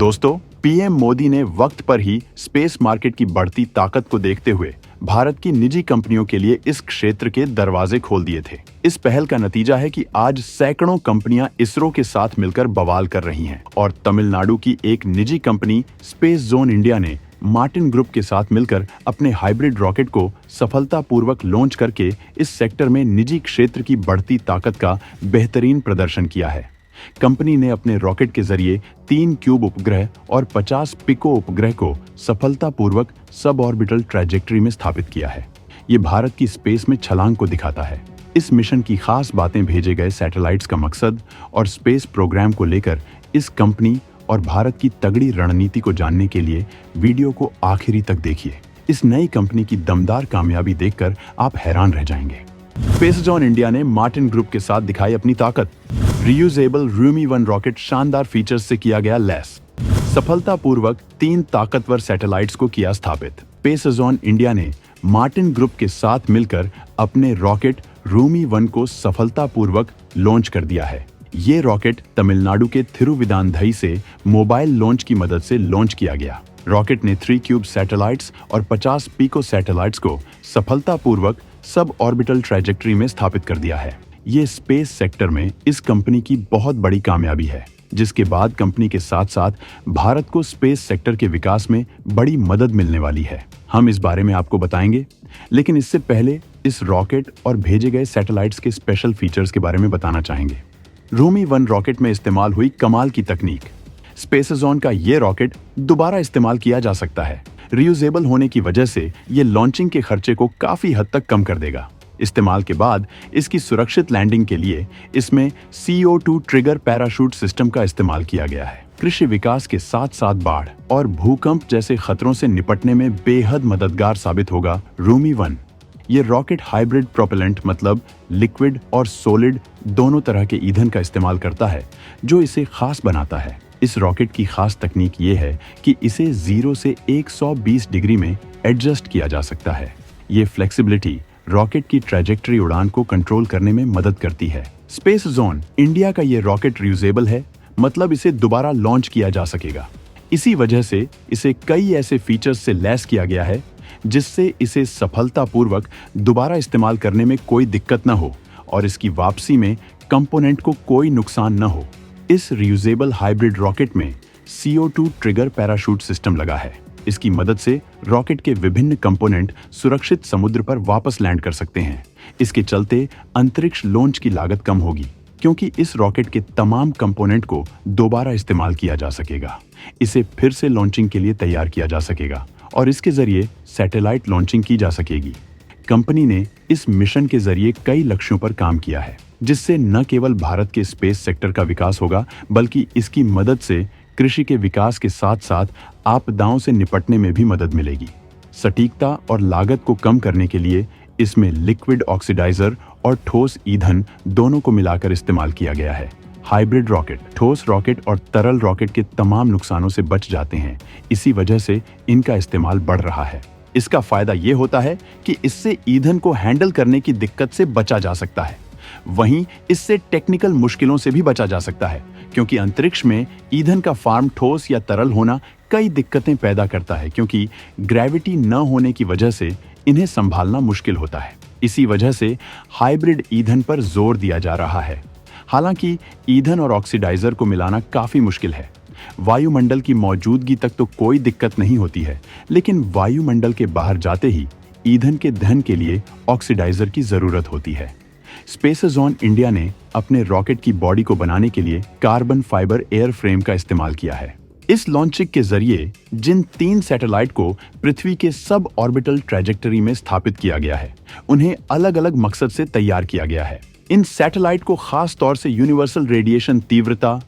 दोस्तों, पीएम मोदी ने वक्त पर ही स्पेस मार्केट की बढ़ती ताकत को देखते हुए भारत की निजी कंपनियों के लिए इस क्षेत्र के दरवाजे खोल दिए थे। इस पहल का नतीजा है कि आज सैकड़ों कंपनियां इसरो के साथ मिलकर बवाल कर रही हैं और तमिलनाडु की एक निजी कंपनी स्पेस जोन इंडिया ने मार्टिन ग्रुप के साथ मिलकर अपने हाइब्रिड रॉकेट को सफलतापूर्वक लॉन्च करके इस सेक्टर में निजी क्षेत्र की बढ़ती ताकत का बेहतरीन प्रदर्शन किया है। कंपनी ने अपने रॉकेट के जरिए 3 क्यूब उपग्रह और 50 पिको उपग्रह को सफलतापूर्वक सब ऑर्बिटल ट्रैजेक्टरी में स्थापित किया है। ये भारत की स्पेस में छलांग को दिखाता है। इस मिशन की खास बातें भेजे गए सैटेलाइट्स का मकसद और स्पेस प्रोग्राम को लेकर इस कंपनी और भारत की तगड़ी रणनीति को जानने के लिए वीडियो को आखिरी तक देखिए। इस नई कंपनी की दमदार कामयाबी देखकर आप हैरान रह जाएंगे। स्पेस जोन इंडिया ने मार्टिन ग्रुप के साथ दिखाई अपनी ताकत। रियूजेबल रूमी 1 रॉकेट शानदार फीचर्स से किया गया लैस। सफलतापूर्वक 3 ताकतवर सैटेलाइट्स को किया स्थापित। स्पेस जोन इंडिया ने मार्टिन ग्रुप के साथ मिलकर अपने रॉकेट रूमी 1 को सफलतापूर्वक लॉन्च कर दिया है। ये रॉकेट तमिलनाडु के थिरुविदांथई से मोबाइल लॉन्च की मदद से लॉन्च किया गया। रॉकेट ने 3 क्यूब सैटेलाइट्स और 50 पिको सैटेलाइट्स को सफलतापूर्वक सब ऑर्बिटल ट्रैजेक्टरी में स्थापित कर दिया है। ये स्पेस सेक्टर में इस कंपनी की बहुत बड़ी कामयाबी है, जिसके बाद कंपनी के साथ साथ भारत को स्पेस सेक्टर के विकास में बड़ी मदद मिलने वाली है। हम इस बारे में आपको बताएंगे, लेकिन इससे पहले इस रॉकेट और भेजे गए सैटेलाइट्स के स्पेशल फीचर्स के बारे में बताना चाहेंगे। रूमी 1 रॉकेट में इस्तेमाल हुई कमाल की तकनीक। स्पेस जोन का ये रॉकेट दोबारा इस्तेमाल किया जा सकता है। रियूजेबल होने की वजह से ये लॉन्चिंग के खर्चे को काफी हद तक कम कर देगा। इस्तेमाल के बाद इसकी सुरक्षित लैंडिंग के लिए इसमें CO2 ट्रिगर पैराशूट सिस्टम का इस्तेमाल किया गया है। कृषि विकास के साथ साथ बाढ़ और भूकंप जैसे खतरों से निपटने में बेहद मददगार साबित होगा रूमी 1। ये रॉकेट हाइब्रिड प्रोपेलेंट मतलब लिक्विड और सॉलिड दोनों तरह के ईंधन का इस्तेमाल करता है, जो इसे खास बनाता है। इस रॉकेट की खास तकनीक ये है कि इसे 0 से 120 डिग्री में एडजस्ट किया जा सकता है। ये फ्लेक्सिबिलिटी रॉकेट की ट्रैजेक्टरी उड़ान को कंट्रोल करने में मदद करती है। स्पेस जोन इंडिया का ये रॉकेट रियूजेबल है, मतलब इसे दोबारा लॉन्च किया जा सकेगा। इसी वजह से इसे कई ऐसे फीचर्स से लैस किया गया है जिससे इसे सफलतापूर्वक दोबारा इस्तेमाल करने में कोई दिक्कत न हो और इसकी वापसी में कंपोनेंट को कोई नुकसान न हो। इस रियूजेबल हाइब्रिड रॉकेट में CO2 ट्रिगर पैराशूट सिस्टम लगा है। इसकी मदद से रॉकेट के विभिन्न कंपोनेंट सुरक्षित समुद्र पर वापस लैंड कर सकते हैं। इसके चलते अंतरिक्ष लॉन्च की लागत कम होगी, क्योंकि इस रॉकेट के तमाम कंपोनेंट को दोबारा इस्तेमाल किया जा सकेगा। इसे फिर से लॉन्चिंग के लिए तैयार किया जा सकेगा और इसके जरिए सैटेलाइट लॉन्चिंग की जा सकेगी। कंपनी ने इस मिशन के जरिए कई लक्ष्यों पर काम किया है, जिससे न केवल भारत के स्पेस सेक्टर का विकास होगा, बल्कि इसकी मदद से कृषि के विकास के साथ साथ आपदाओं से निपटने में भी मदद मिलेगी। सटीकता और लागत को कम करने के लिए इसमें लिक्विड ऑक्सीडाइजर और ठोस ईंधन दोनों को मिलाकर इस्तेमाल किया गया है। हाइब्रिड रॉकेट ठोस रॉकेट और तरल रॉकेट के तमाम नुकसानों से बच जाते हैं। इसी वजह से इनका इस्तेमाल बढ़ रहा है। इसका फायदा ये होता है कि इससे ईंधन को हैंडल करने की दिक्कत से बचा जा सकता है। वहीं इससे टेक्निकल मुश्किलों से भी बचा जा सकता है, क्योंकि अंतरिक्ष में ईंधन का फार्म ठोस या तरल होना कई दिक्कतें पैदा करता है, क्योंकि ग्रेविटी न होने की वजह से इन्हें संभालना मुश्किल होता है। इसी वजह से हाइब्रिड ईंधन पर जोर दिया जा रहा है। हालांकि ईंधन और ऑक्सीडाइजर को मिलाना काफी मुश्किल है। वायुमंडल की मौजूदगी तक तो कोई दिक्कत नहीं होती है, लेकिन वायुमंडल के बाहर जाते ही ईंधन के दहन के लिए ऑक्सीडाइजर की जरूरत होती है। स्पेस जोन इंडिया ने अपने रॉकेट की बॉडी को बनाने के लिए कार्बन फाइबर एयर फ्रेम का इस्तेमाल किया है। इस लॉन्चिंग के जरिए जिन 3 सैटेलाइट को पृथ्वी के सब ऑर्बिटल ट्रैजेक्टरी में स्थापित किया गया है, उन्हें अलग अलग मकसद से तैयार किया गया है। इन सैटेलाइट को खास तौर से यूनिवर्सल रेडिएशन तीव्रता,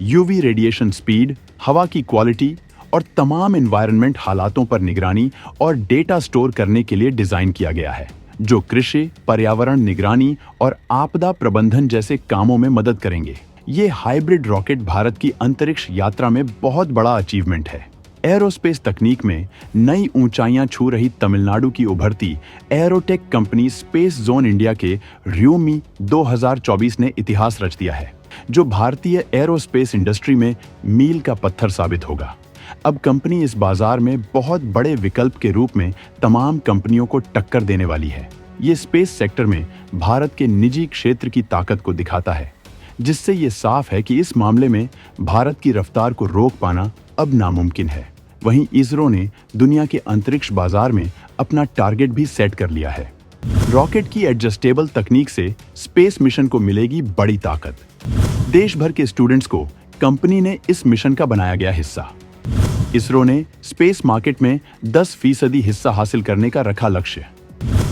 UV रेडिएशन स्पीड, हवा की क्वालिटी और तमाम एनवायरनमेंट हालातों पर निगरानी और डेटा स्टोर करने के लिए डिजाइन किया गया है, जो कृषि, पर्यावरण निगरानी और आपदा प्रबंधन जैसे कामों में मदद करेंगे। ये हाइब्रिड रॉकेट भारत की अंतरिक्ष यात्रा में बहुत बड़ा अचीवमेंट है। एरोस्पेस तकनीक में नई ऊंचाइयां छू रही तमिलनाडु की उभरती Aerotech company space zone India के रूमी 2024 ने इतिहास रच दिया है। जो भारतीय एरोस्पेस इंडस्ट्री में मील का पत्थर साबित होगा। अब कंपनी इस बाजार में बहुत बड़े विकल्प के रूप में तमाम कंपनियों को टक्कर देने वाली है। ये स्पेस सेक्टर में भारत के निजी क्षेत्र की ताकत को दिखाता है, जिससे ये साफ है कि इस मामले में भारत की रफ्तार को रोक पाना अब नामुमकिन है। वहीं इसरो ने दुनिया के अंतरिक्ष बाजार में अपना टारगेट भी सेट कर लिया है। रॉकेट की एडजस्टेबल तकनीक से स्पेस मिशन को मिलेगी बड़ी ताकत। देश भर के स्टूडेंट्स को कंपनी ने इस मिशन का बनाया गया हिस्सा। इसरो ने स्पेस मार्केट में 10% हिस्सा हासिल करने का रखा लक्ष्य।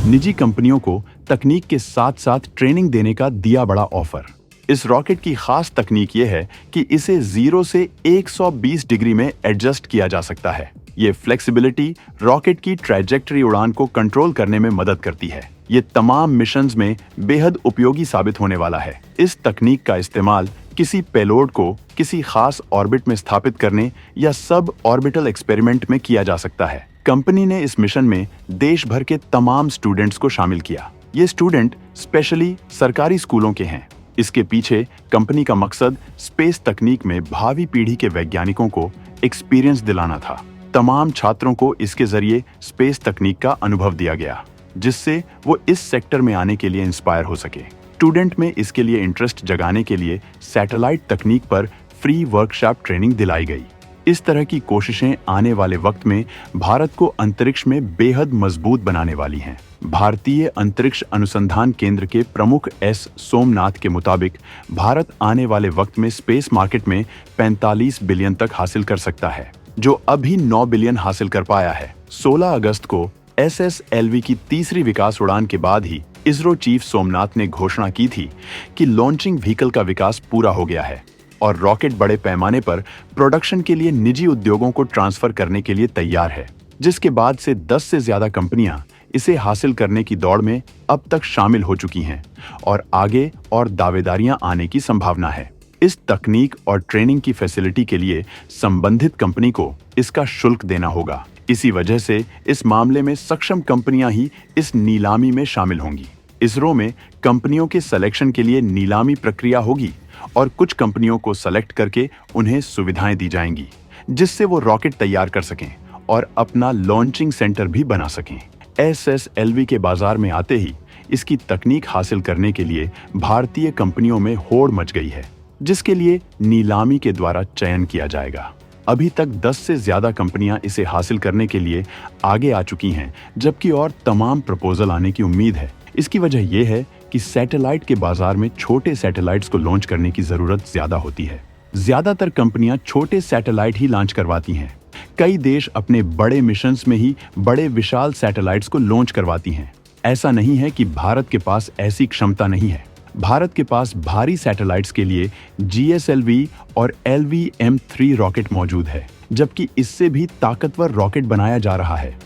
निजी कंपनियों को तकनीक के साथ साथ ट्रेनिंग देने का दिया बड़ा ऑफर। इस रॉकेट की खास तकनीक यह है कि इसे 0 से 120 डिग्री में एडजस्ट किया जा सकता है। ये फ्लेक्सिबिलिटी रॉकेट की ट्रैजेक्टरी उड़ान को कंट्रोल करने में मदद करती है। ये तमाम मिशंस में बेहद उपयोगी साबित होने वाला है। इस तकनीक का इस्तेमाल किसी पेलोड को किसी खास ऑर्बिट में स्थापित करने या सब ऑर्बिटल एक्सपेरिमेंट में किया जा सकता है। कंपनी ने इस मिशन में देश भर के तमाम स्टूडेंट्स को शामिल किया। ये स्टूडेंट स्पेशली सरकारी स्कूलों के हैं। इसके पीछे कंपनी का मकसद स्पेस तकनीक में भावी पीढ़ी के वैज्ञानिकों को एक्सपीरियंस दिलाना था। तमाम छात्रों को इसके जरिए स्पेस तकनीक का अनुभव दिया गया, जिससे वो इस सेक्टर में आने के लिए इंस्पायर हो सके। स्टूडेंट में इसके लिए इंटरेस्ट जगाने के लिए सैटेलाइट तकनीक पर फ्री वर्कशॉप ट्रेनिंग दिलाई गई। इस तरह की कोशिशें आने वाले वक्त में भारत को अंतरिक्ष में बेहद मजबूत बनाने वाली हैं। भारतीय अंतरिक्ष अनुसंधान केंद्र के प्रमुख एस सोमनाथ के मुताबिक भारत आने वाले वक्त में स्पेस मार्केट में 45 बिलियन तक हासिल कर सकता है, जो अभी 9 बिलियन हासिल कर पाया है। 16 अगस्त को SSLV की तीसरी विकास उड़ान के बाद ही इसरो चीफ सोमनाथ ने घोषणा की थी कि लॉन्चिंग व्हीकल का विकास पूरा हो गया है और रॉकेट बड़े पैमाने पर प्रोडक्शन के लिए निजी उद्योगों को ट्रांसफर करने के लिए तैयार है, जिसके बाद से 10 से ज्यादा कंपनियां इसे हासिल करने की दौड़ में अब तक शामिल हो चुकी हैं और आगे और दावेदारियां आने की संभावना है। इस तकनीक और ट्रेनिंग की फैसिलिटी के लिए संबंधित कंपनी को इसका शुल्क देना होगा। इसी वजह से इस मामले में सक्षम कंपनियां ही इस नीलामी में शामिल होंगी। इसरो में कंपनियों के सिलेक्शन के लिए नीलामी प्रक्रिया होगी और कुछ कंपनियों को सेलेक्ट करके उन्हें सुविधाएं दी जाएंगी, जिससे वो रॉकेट तैयार कर सकें और अपना लॉन्चिंग सेंटर भी बना सकें। SSLV के बाजार में आते ही इसकी तकनीक हासिल करने के लिए भारतीय कंपनियों में होड़ मच गई है, जिसके लिए नीलामी के द्वारा चयन किया जाएगा। अभी तक 10 से ज्यादा कंपनियां इसे हासिल करने के लिए आगे आ चुकी हैं, जबकि और तमाम प्रपोजल आने की उम्मीद है। इसकी वजह यह है कि सैटेलाइट के बाजार में छोटे सैटेलाइट्स को लॉन्च करने की जरूरत ज्यादा होती है। ज्यादातर कंपनियां छोटे सैटेलाइट ही लॉन्च करवाती हैं। कई देश अपने बड़े मिशंस में ही बड़े विशाल सैटेलाइट्स को लॉन्च करवाती हैं। ऐसा नहीं है कि भारत के पास ऐसी क्षमता नहीं है। भारत के पास भारी सैटेलाइट्स के लिए GSLV और LVM-3 रॉकेट मौजूद है, जबकि इससे भी ताकतवर रॉकेट बनाया जा रहा है,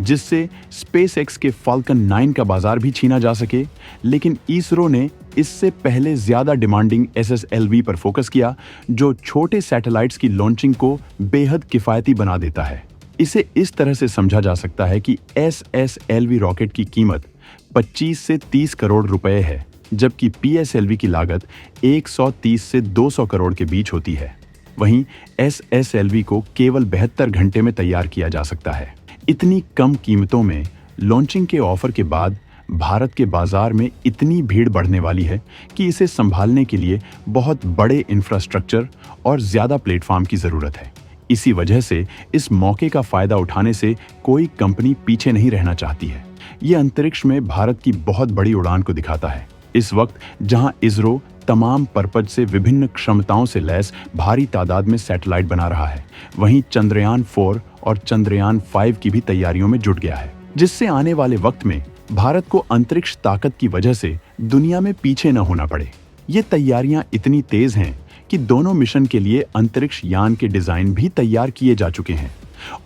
जिससे SpaceX के Falcon 9 का बाजार भी छीना जा सके। लेकिन इसरो ने इससे पहले ज्यादा डिमांडिंग SSLV पर फोकस किया, जो छोटे सैटेलाइट्स की लॉन्चिंग को बेहद किफायती बना देता है। इसे इस तरह से समझा जा सकता है कि SSLV रॉकेट की कीमत 25 से 30 करोड़ रुपए है, जबकि PSLV की लागत 130 से 200 करोड़ के बीच होती है। वहीं SSLV को केवल 72 घंटे में तैयार किया जा सकता है। इतनी कम कीमतों में लॉन्चिंग के ऑफर के बाद भारत के बाजार में इतनी भीड़ बढ़ने वाली है कि इसे संभालने के लिए बहुत बड़े इंफ्रास्ट्रक्चर और ज्यादा प्लेटफॉर्म की जरूरत है। इसी वजह से इस मौके का फायदा उठाने से कोई कंपनी पीछे नहीं रहना चाहती है। ये अंतरिक्ष में भारत की बहुत बड़ी उड़ान को दिखाता है। इस वक्त जहां इसरो तमाम पर्पज से विभिन्न क्षमताओं से लैस भारी तादाद में सैटेलाइट बना रहा है, वहीं चंद्रयान 4 और चंद्रयान 5 की भी तैयारियों में जुट गया है, जिससे आने वाले वक्त में भारत को अंतरिक्ष ताकत की वजह से दुनिया में पीछे न होना पड़े। ये तैयारियां इतनी तेज हैं कि दोनों मिशन के लिए अंतरिक्ष यान के डिजाइन भी तैयार किए जा चुके हैं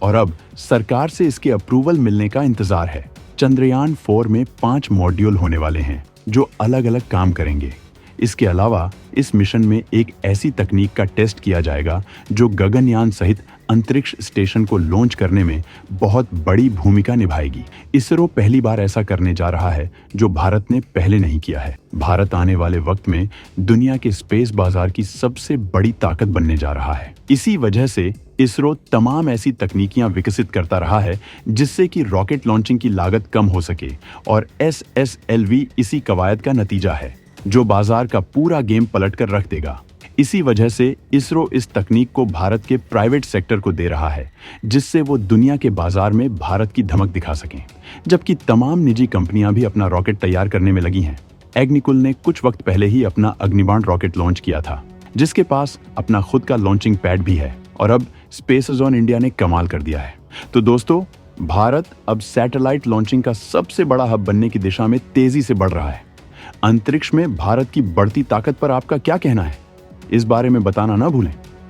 और अब सरकार से इसके अप्रूवल मिलने का इंतजार है। चंद्रयान 4 में 5 मॉड्यूल होने वाले हैं जो अलग अलग काम करेंगे। इसके अलावा इस मिशन में एक ऐसी तकनीक का टेस्ट किया जाएगा जो गगनयान सहित अंतरिक्ष स्टेशन को लॉन्च करने में बहुत बड़ी भूमिका निभाएगी। इसरो पहली बार ऐसा करने जा रहा है जो भारत ने पहले नहीं किया है। भारत आने वाले वक्त में दुनिया के स्पेस बाजार की सबसे बड़ी ताकत बनने जा रहा है। इसी वजह से इसरो तमाम ऐसी तकनीकियां विकसित करता रहा है जिससे कि रॉकेट लॉन्चिंग की लागत कम हो सके, और SSLV इसी कवायद का नतीजा है जो बाजार का पूरा गेम पलट कर रख देगा। इसी वजह से इसरो इस तकनीक को भारत के प्राइवेट सेक्टर को दे रहा है जिससे वो दुनिया के बाजार में भारत की धमक दिखा सकें, जबकि तमाम निजी कंपनियां भी अपना रॉकेट तैयार करने में लगी हैं। एग्निकुल ने कुछ वक्त पहले ही अपना अग्निबाण रॉकेट लॉन्च किया था जिसके पास अपना खुद का लॉन्चिंग पैड भी है, और अब स्पेसज़ोन इंडिया ने कमाल कर दिया है। तो दोस्तों, भारत अब सैटेलाइट लॉन्चिंग का सबसे बड़ा हब बनने की दिशा में तेजी से बढ़ रहा है। अंतरिक्ष में भारत की बढ़ती ताकत पर आपका क्या कहना है? इस बारे में बताना ना भूलें।